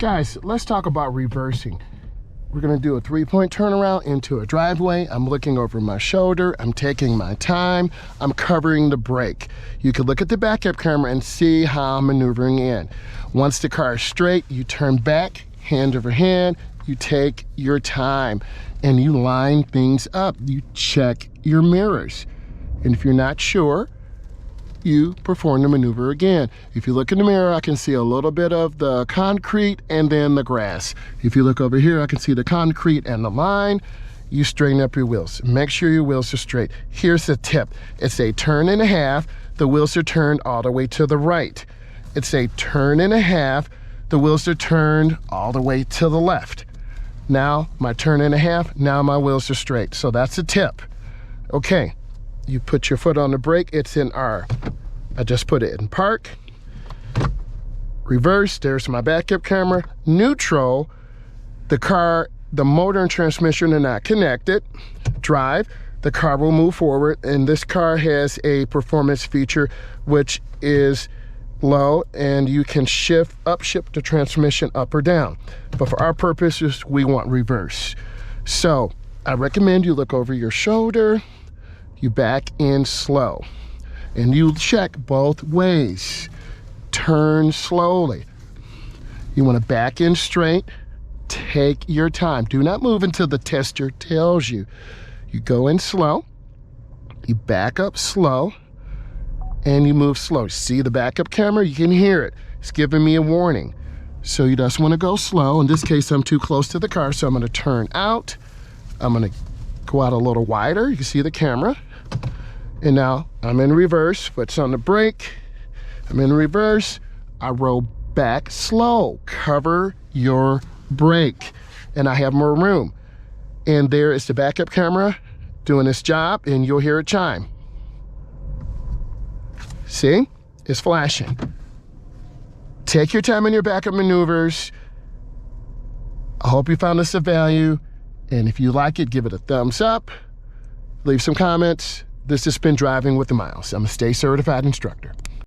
Guys, let's talk about reversing. We're gonna do a 3-point turnaround into a driveway. I'm looking over my shoulder. I'm taking my time. I'm covering the brake. You can look at the backup camera and see how I'm maneuvering in. Once the car is straight, you turn back, hand over hand, you take your time and you line things up. You check your mirrors. And if you're not sure, you perform the maneuver again. If you look in the mirror, I can see a little bit of the concrete and then the grass. If you look over here, I can see the concrete and the line. You straighten up your wheels. Make sure your wheels are straight. Here's the tip. It's a turn and a half. The wheels are turned all the way to the right. It's a turn and a half. The wheels are turned all the way to the left. Now my turn and a half, now my wheels are straight. So that's a tip. Okay. You put your foot on the brake, it's in R. I just put it in park. Reverse, there's my backup camera. Neutral, the motor and transmission are not connected. Drive, the car will move forward, and this car has a performance feature which is low, and you can upshift the transmission up or down. But for our purposes, we want reverse. So I recommend you look over your shoulder. You back in slow and you check both ways. Turn slowly. You want to back in straight. Take your time. Do not move until the tester tells you. You go in slow, you back up slow, and you move slow. See the backup camera? You can hear it. It's giving me a warning. So you just want to go slow. In this case, I'm too close to the car, so I'm going to turn out. I'm going to go out a little wider. You can see the camera. And now I'm in reverse, foot's on the brake. I'm in reverse. I roll back slow. Cover your brake. And I have more room. And there is the backup camera doing its job, and you'll hear it chime. See? It's flashing. Take your time in your backup maneuvers. I hope you found this of value. And if you like it, give it a thumbs up. Leave some comments. This has been Driving with Myles. I'm a Stay Certified Instructor.